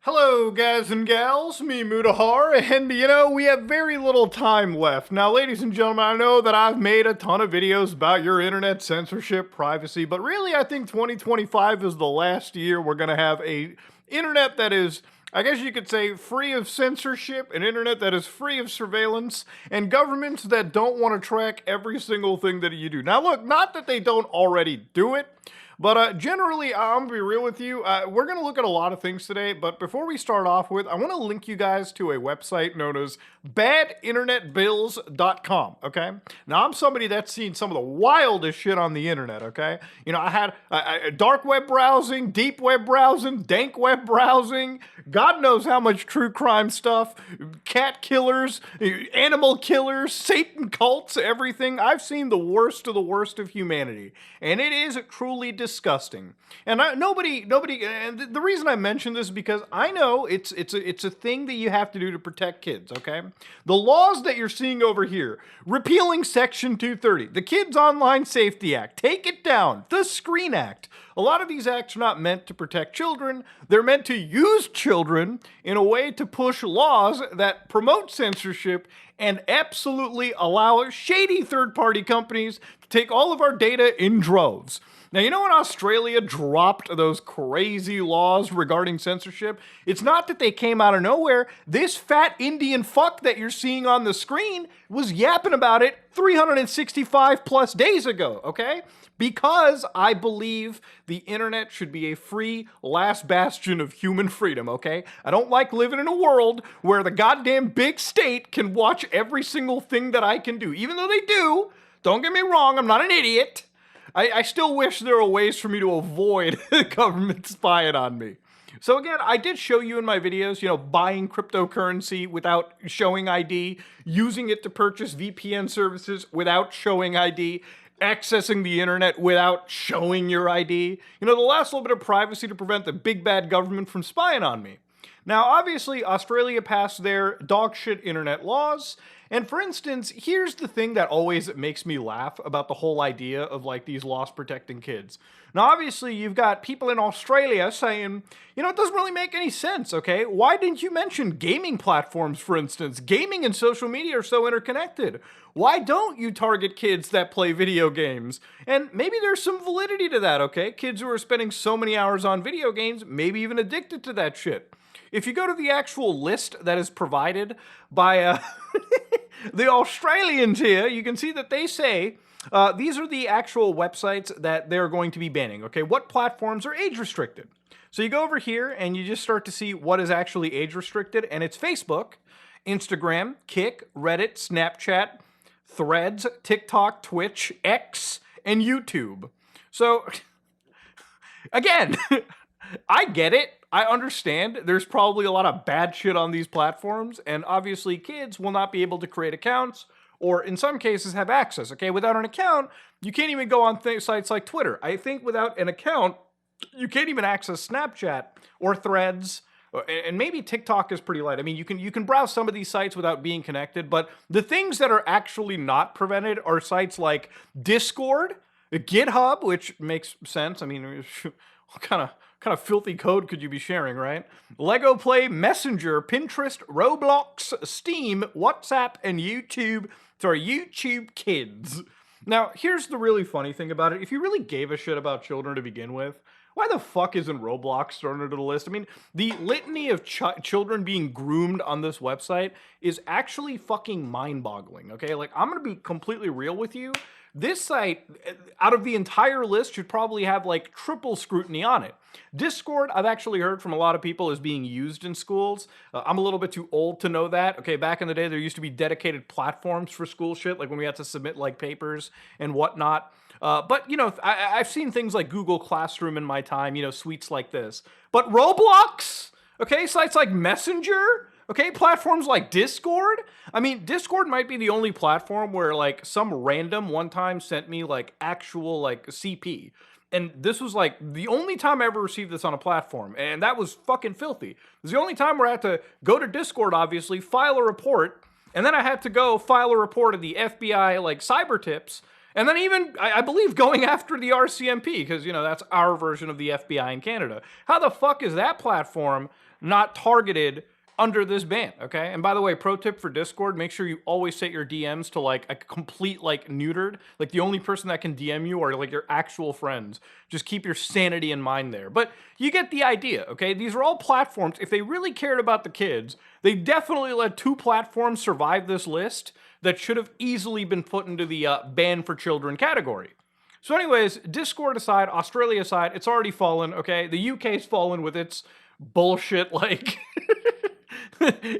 Hello, guys and gals, me Mudahar, and we have very little time left. Now, ladies and gentlemen, I know that I've made a ton of videos about your internet censorship, privacy, but really I think 2025 is the last year we're gonna have a internet that is, I guess you could say, free of censorship, an internet that is free of surveillance, and governments that don't want to track every single thing that you do. Now, look, not that they don't already do it, but generally, I'm going to be real with you. We're going to look at a lot of things today, but before we start off with, I want to link you guys to a website known as badinternetbills.com, okay? Now, I'm somebody that's seen some of the wildest shit on the internet, okay? I had dark web browsing, deep web browsing, dank web browsing, God knows how much true crime stuff, cat killers, animal killers, Satan cults, everything. I've seen the worst of humanity, and it is truly disgusting. And nobody, and the reason I mention this is because I know it's a thing that you have to do to protect kids, okay? The laws that you're seeing over here, repealing Section 230, the Kids Online Safety Act, take it down, the Screen Act. A lot of these acts are not meant to protect children. They're meant to use children in a way to push laws that promote censorship and absolutely allow shady third-party companies to take all of our data in droves. Now, when Australia dropped those crazy laws regarding censorship? It's not that they came out of nowhere. This fat Indian fuck that you're seeing on the screen was yapping about it 365 plus days ago, okay? Because I believe the internet should be a free last bastion of human freedom, okay? I don't like living in a world where the goddamn big state can watch every single thing that I can do. Even though they do, don't get me wrong, I'm not an idiot. I still wish there were ways for me to avoid the government spying on me. So again, I did show you in my videos, buying cryptocurrency without showing ID, using it to purchase VPN services without showing ID, accessing the internet without showing your ID. The last little bit of privacy to prevent the big bad government from spying on me. Now, obviously, Australia passed their dogshit internet laws. And for instance, here's the thing that always makes me laugh about the whole idea of these laws protecting kids. Now, obviously, you've got people in Australia saying, it doesn't really make any sense, okay? Why didn't you mention gaming platforms, for instance? Gaming and social media are so interconnected. Why don't you target kids that play video games? And maybe there's some validity to that, okay? Kids who are spending so many hours on video games, maybe even addicted to that shit. If you go to the actual list that is provided by the Australians here, you can see that they say these are the actual websites that they're going to be banning, okay? What platforms are age restricted? So you go over here and you just start to see what is actually age restricted, and it's Facebook, Instagram, Kick, Reddit, Snapchat, Threads, TikTok, Twitch, X, and YouTube. So, again, I get it. I understand there's probably a lot of bad shit on these platforms, and obviously kids will not be able to create accounts or in some cases have access, okay? Without an account, you can't even go on sites like Twitter. I think without an account, you can't even access Snapchat or Threads, and maybe TikTok is pretty light. I mean, you can browse some of these sites without being connected, but the things that are actually not prevented are sites like Discord, GitHub, which makes sense. I mean, what kind of filthy code could you be sharing, right? Lego Play, Messenger, Pinterest, Roblox, Steam, WhatsApp, and YouTube Kids. Now, here's the really funny thing about it. If you really gave a shit about children to begin with, why the fuck isn't Roblox thrown into the list? I mean, the litany of children being groomed on this website is actually fucking mind-boggling, okay? I'm gonna be completely real with you. This site, out of the entire list, should probably have triple scrutiny on it. Discord, I've actually heard from a lot of people, is being used in schools. I'm a little bit too old to know that. Okay, back in the day, there used to be dedicated platforms for school shit, when we had to submit papers and whatnot. But, I've seen things like Google Classroom in my time, suites like this. But Roblox? Okay, sites like Messenger? Okay, platforms like Discord? I mean, Discord might be the only platform where, some random one time sent me, actual, CP. And this was, the only time I ever received this on a platform. And that was fucking filthy. It was the only time where I had to go to Discord, obviously, file a report, and then I had to go file a report of the FBI, cyber tips, and then even, I believe, going after the RCMP, because, that's our version of the FBI in Canada. How the fuck is that platform not targeted under this ban, okay? And by the way, pro tip for Discord, make sure you always set your DMs to like a complete like neutered. Like the only person that can DM you are like your actual friends. Just keep your sanity in mind there. But you get the idea, okay? These are all platforms. If they really cared about the kids, they definitely let 2 platforms survive this list that should have easily been put into the ban for children category. So anyways, Discord aside, Australia aside, it's already fallen, okay? The UK's fallen with its bullshit like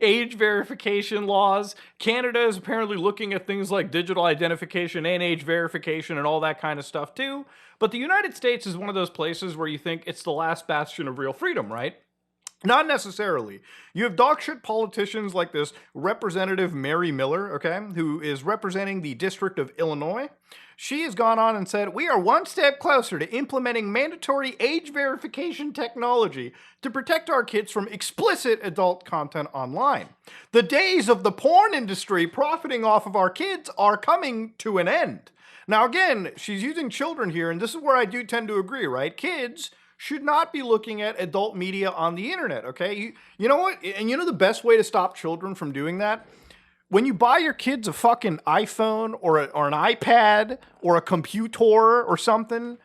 age verification laws. Canada is apparently looking at things like digital identification and age verification and all that kind of stuff too. But the United States is one of those places where you think it's the last bastion of real freedom, right? Not necessarily. You have dogshit politicians like this Representative Mary Miller, okay, who is representing the District of Illinois. She has gone on and said, "We are one step closer to implementing mandatory age verification technology to protect our kids from explicit adult content online. The days of the porn industry profiting off of our kids are coming to an end." Now, again, she's using children here, and this is where I do tend to agree, right? Kids should not be looking at adult media on the internet, okay? You know what? And you know the best way to stop children from doing that? When you buy your kids a fucking iPhone or an iPad or a computer or something,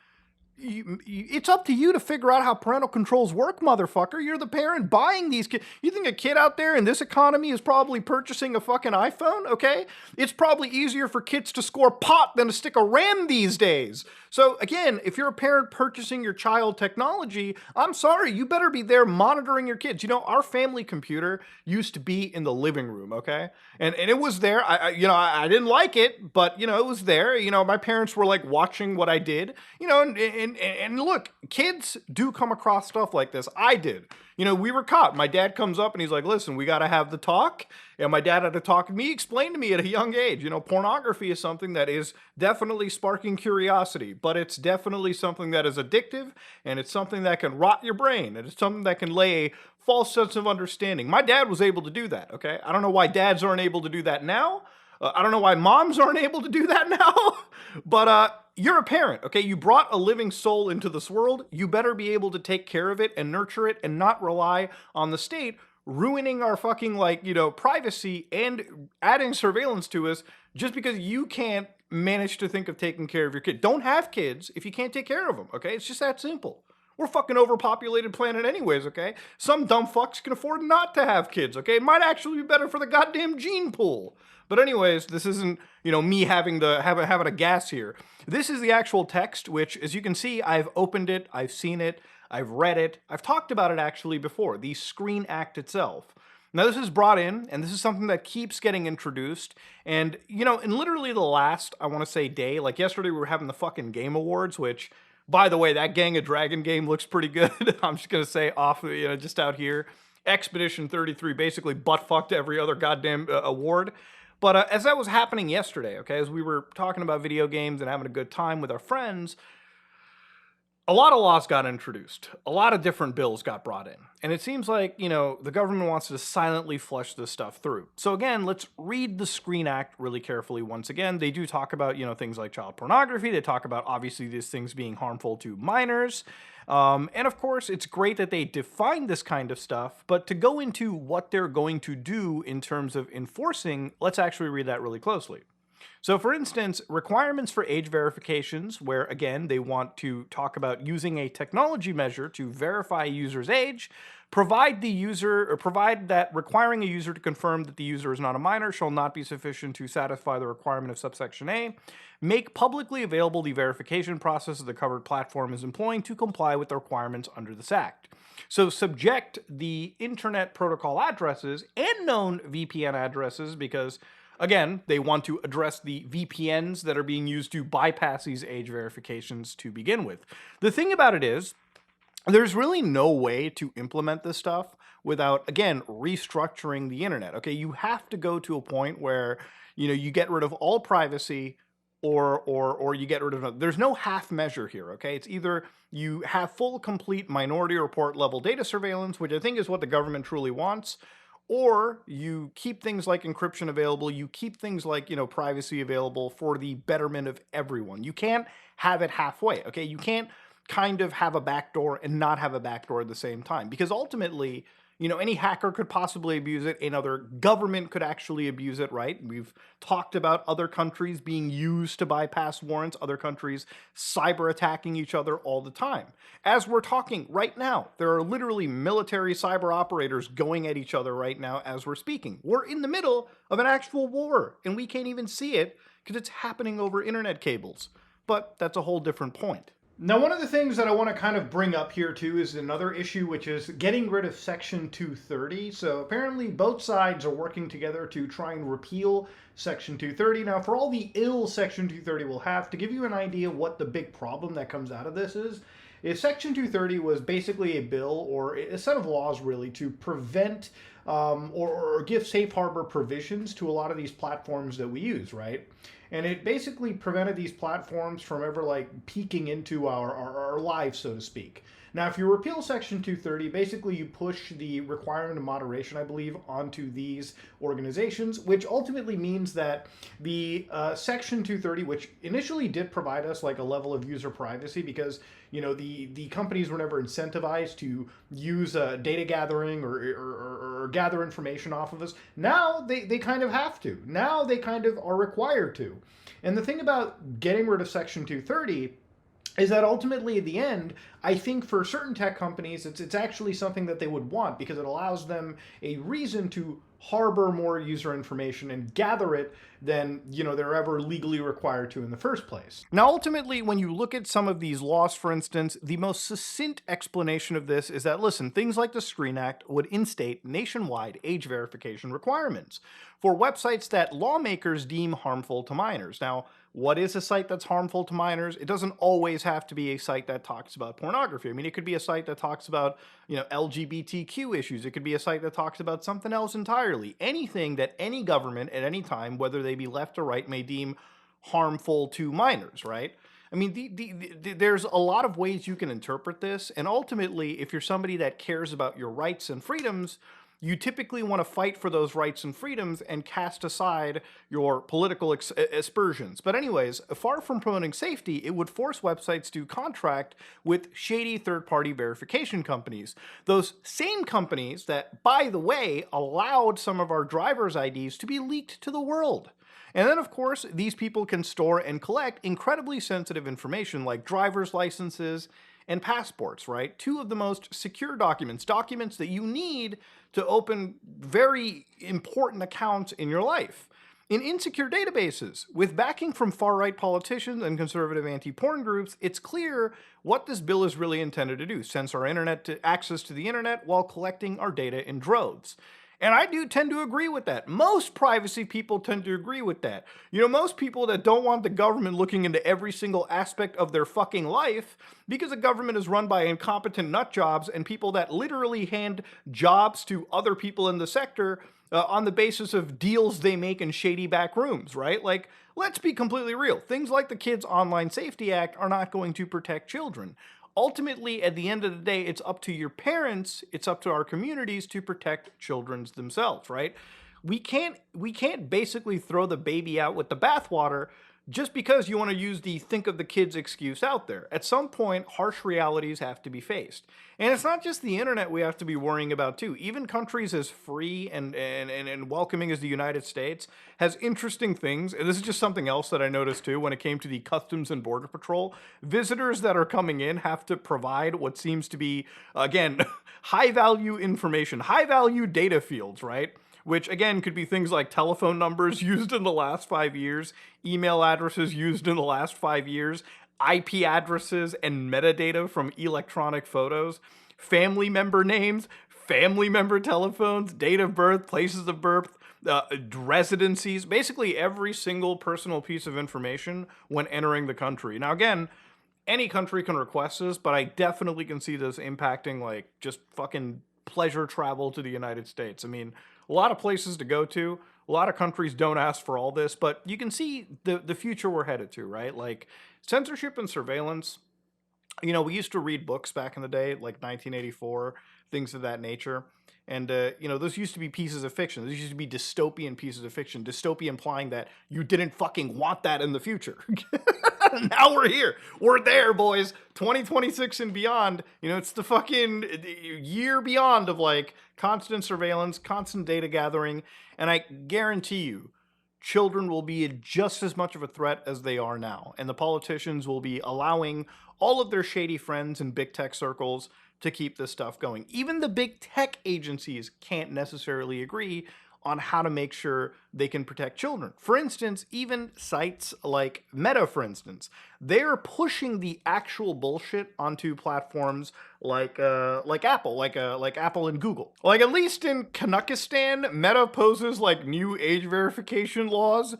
it's up to you to figure out how parental controls work, motherfucker. You're the parent buying these kids. You think a kid out there in this economy is probably purchasing a fucking iPhone, okay? It's probably easier for kids to score pot than to stick a RAM these days. So again, if you're a parent purchasing your child technology, I'm sorry, you better be there monitoring your kids. You know, our family computer used to be in the living room, okay? And it was there. I didn't like it, but it was there. My parents were like watching what I did, and look, kids do come across stuff like this. I did. We were caught. My dad comes up and he's like, "Listen, we got to have the talk." And my dad had to talk to me, explain to me at a young age, pornography is something that is definitely sparking curiosity, but it's definitely something that is addictive, and it's something that can rot your brain, and it's something that can lay a false sense of understanding. My dad was able to do that, okay? I don't know why dads aren't able to do that now. I don't know why moms aren't able to do that now, but you're a parent, okay? You brought a living soul into this world. You better be able to take care of it and nurture it and not rely on the state ruining our fucking, privacy and adding surveillance to us just because you can't manage to think of taking care of your kid. Don't have kids if you can't take care of them, okay? It's just that simple. We're a fucking overpopulated planet anyways, okay? Some dumb fucks can afford not to have kids, okay? It might actually be better for the goddamn gene pool. But anyways, this isn't, me having a gas here. This is the actual text, which, as you can see, I've opened it, I've seen it, I've read it, I've talked about it actually before, the Screen Act itself. Now this is brought in, and this is something that keeps getting introduced, and, in literally the last, I want to say, day, like yesterday we were having the fucking Game Awards, which, by the way, that Gang of Dragon game looks pretty good. I'm just going to say off, just out here. Expedition 33 basically butt-fucked every other goddamn award. But as that was happening yesterday, okay, as we were talking about video games and having a good time with our friends, a lot of laws got introduced. A lot of different bills got brought in. And it seems like, the government wants to silently flush this stuff through. So again, let's read the Screen Act really carefully once again. They do talk about, things like child pornography. They talk about, obviously, these things being harmful to minors. And of course, it's great that they define this kind of stuff. But to go into what they're going to do in terms of enforcing, let's actually read that really closely. So for instance, requirements for age verifications, where again, they want to talk about using a technology measure to verify a user's age, provide that requiring a user to confirm that the user is not a minor shall not be sufficient to satisfy the requirement of subsection A, make publicly available the verification process that the covered platform is employing to comply with the requirements under this act. So subject the internet protocol addresses and known VPN addresses, because again, they want to address the VPNs that are being used to bypass these age verifications to begin with. The thing about it is, there's really no way to implement this stuff without, again, restructuring the internet. Okay, you have to go to a point where, you get rid of all privacy or you get rid of, there's no half measure here, okay? It's either you have full, complete Minority Report level data surveillance, which I think is what the government truly wants, or you keep things like encryption available, you keep things like, privacy available for the betterment of everyone. You can't have it halfway, okay? You can't kind of have a backdoor and not have a backdoor at the same time, because ultimately, Any hacker could possibly abuse it. Another government could actually abuse it, right? We've talked about other countries being used to bypass warrants, other countries cyber attacking each other all the time. As we're talking right now, there are literally military cyber operators going at each other right now as we're speaking. We're in the middle of an actual war, and we can't even see it because it's happening over internet cables. But that's a whole different point. Now, one of the things that I want to kind of bring up here too is another issue, which is getting rid of Section 230. So apparently both sides are working together to try and repeal Section 230. Now, for all the ill Section 230 will have, to give you an idea what the big problem that comes out of this is Section 230 was basically a bill or a set of laws really to prevent or give safe harbor provisions to a lot of these platforms that we use, right? And it basically prevented these platforms from ever like peeking into our lives, so to speak. Now, if you repeal Section 230, basically you push the requirement of moderation, I believe, onto these organizations, which ultimately means that the Section 230, which initially did provide us like a level of user privacy because, the companies were never incentivized to use data gathering or gather information off of us. Now they kind of have to. Now they kind of are required to. And the thing about getting rid of Section 230 is that ultimately at the end, I think for certain tech companies, it's actually something that they would want because it allows them a reason to harbor more user information and gather it than they're ever legally required to in the first place. Now, ultimately, when you look at some of these laws, for instance, the most succinct explanation of this is that, listen, things like the Screen Act would instate nationwide age verification requirements for websites that lawmakers deem harmful to minors. Now, what is a site that's harmful to minors? It doesn't always have to be a site that talks about pornography. I mean, it could be a site that talks about, LGBTQ issues. It could be a site that talks about something else entirely. Anything that any government at any time, whether they be left or right, may deem harmful to minors, right? I mean, there's a lot of ways you can interpret this. And ultimately, if you're somebody that cares about your rights and freedoms, you typically want to fight for those rights and freedoms and cast aside your political aspersions. But anyways, far from promoting safety, it would force websites to contract with shady third-party verification companies. Those same companies that, by the way, allowed some of our driver's IDs to be leaked to the world. And then, of course, these people can store and collect incredibly sensitive information like driver's licenses and passports, right? Two of the most secure documents that you need to open very important accounts in your life. In insecure databases, with backing from far-right politicians and conservative anti-porn groups, it's clear what this bill is really intended to do: censor access to the internet while collecting our data in droves. And I do tend to agree with that. Most privacy people tend to agree with that. Most people that don't want the government looking into every single aspect of their fucking life, because the government is run by incompetent nut jobs and people that literally hand jobs to other people in the sector on the basis of deals they make in shady back rooms, right? Like, let's be completely real. Things like the Kids Online Safety Act are not going to protect children. Ultimately, at the end of the day, it's up to your parents, it's up to our communities to protect children themselves, right? We can't basically throw the baby out with the bathwater just because you want to use the think of the kids excuse out there. At some point, harsh realities have to be faced. And it's not just the internet we have to be worrying about too. Even countries as free and welcoming as the United States has interesting things. And this is just something else that I noticed too when it came to the Customs and Border Patrol. Visitors that are coming in have to provide what seems to be, again, high value information, high value data fields, right? Which again could be things like telephone numbers used in the last 5 years, email addresses used in the last 5 years, IP addresses and metadata from electronic photos, family member names, family member telephones, date of birth, places of birth, residencies, basically every single personal piece of information when entering the country. Now again, any country can request this, but I definitely can see this impacting like just fucking pleasure travel to the United States. I mean, a lot of places to go to. A lot of countries don't ask for all this, but you can see the future we're headed to, right? Like censorship and surveillance. We used to read books back in the day, like 1984, things of that nature. And, those used to be pieces of fiction. Those used to be dystopian pieces of fiction. Dystopia implying that you didn't fucking want that in the future. Now we're here. We're there, boys. 2026 and beyond. It's the fucking year beyond of like constant surveillance, constant data gathering. And I guarantee you, children will be just as much of a threat as they are now. And the politicians will be allowing all of their shady friends in big tech circles to keep this stuff going. Even the big tech agencies can't necessarily agree on how to make sure they can protect children. For instance, even sites like Meta, for instance, they're pushing the actual bullshit onto platforms like Apple, like Apple and Google. Like, at least in Kazakhstan, Meta poses like new age verification laws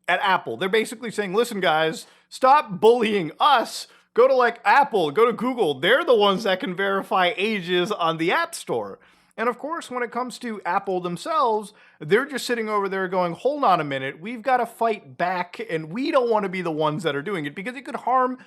at Apple. They're basically saying, listen, guys, stop bullying us. Go to like Apple, go to Google. They're the ones that can verify ages on the App Store. And of course, when it comes to Apple themselves, they're just sitting over there going, hold on a minute, we've got to fight back, and we don't want to be the ones that are doing it because it could harm,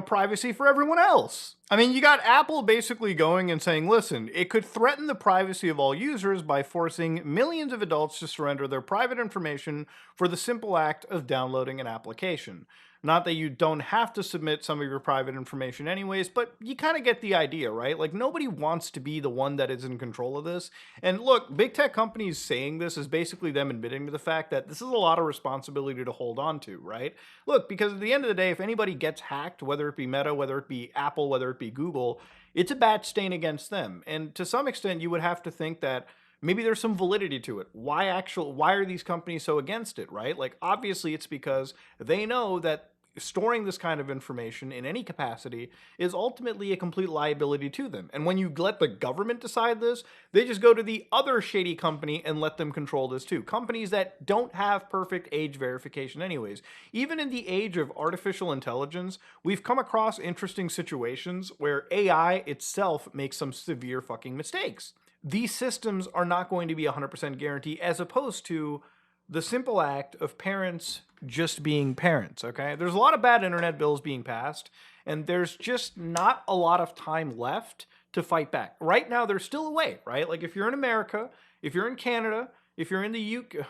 privacy for everyone else. I mean, you got Apple basically going and saying, listen, it could threaten the privacy of all users by forcing millions of adults to surrender their private information for the simple act of downloading an application. Not that you don't have to submit some of your private information anyways, but you kind of get the idea, right? Like, nobody wants to be the one that is in control of this. And look, big tech companies saying this is basically them admitting to the fact that this is a lot of responsibility to hold on to, right? Look, because at the end of the day, if anybody gets hacked, whether it be Meta, whether it be Apple, whether it be Google, it's a bad stain against them. And to some extent, you would have to think that maybe there's some validity to it. Why are these companies so against it, right? Like, obviously it's because they know that storing this kind of information in any capacity is ultimately a complete liability to them. And when you let the government decide this, they just go to the other shady company and let them control this too. Companies that don't have perfect age verification anyways. Even in the age of artificial intelligence, we've come across interesting situations where AI itself makes some severe fucking mistakes. These systems are not going to be 100% guarantee, as opposed to the simple act of parents just being parents, okay? There's a lot of bad internet bills being passed, and there's just not a lot of time left to fight back. Right now, there's still a way, right? Like, if you're in America, if you're in Canada, if you're in the UK,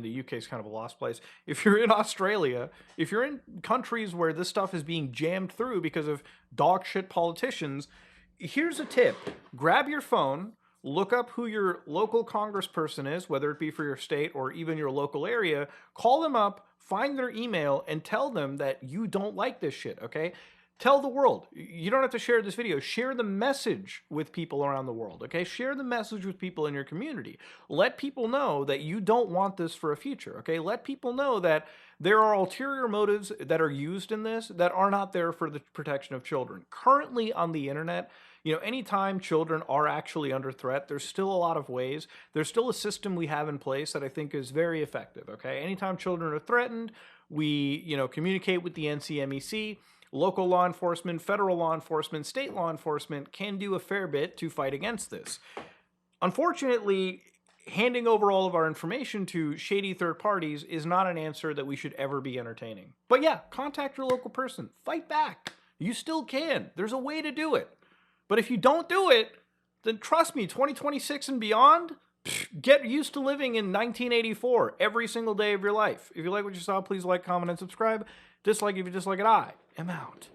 the UK is kind of a lost place. If you're in Australia, if you're in countries where this stuff is being jammed through because of dog shit politicians, here's a tip. Grab your phone, look up who your local congressperson is, whether it be for your state or even your local area, call them up, find their email, and tell them that you don't like this shit, okay? Tell the world. You don't have to share this video. Share the message with people around the world, okay? Share the message with people in your community. Let people know that you don't want this for a future, okay? Let people know that there are ulterior motives that are used in this that are not there for the protection of children. Currently on the internet, anytime children are actually under threat, there's still a lot of ways. There's still a system we have in place that I think is very effective, okay? Anytime children are threatened, we, communicate with the NCMEC. Local law enforcement, federal law enforcement, state law enforcement can do a fair bit to fight against this. Unfortunately, handing over all of our information to shady third parties is not an answer that we should ever be entertaining. But yeah, contact your local person. Fight back. You still can. There's a way to do it. But if you don't do it, then trust me, 2026 and beyond, get used to living in 1984 every single day of your life. If you like what you saw, please like, comment, and subscribe. Dislike if you dislike it. I am out.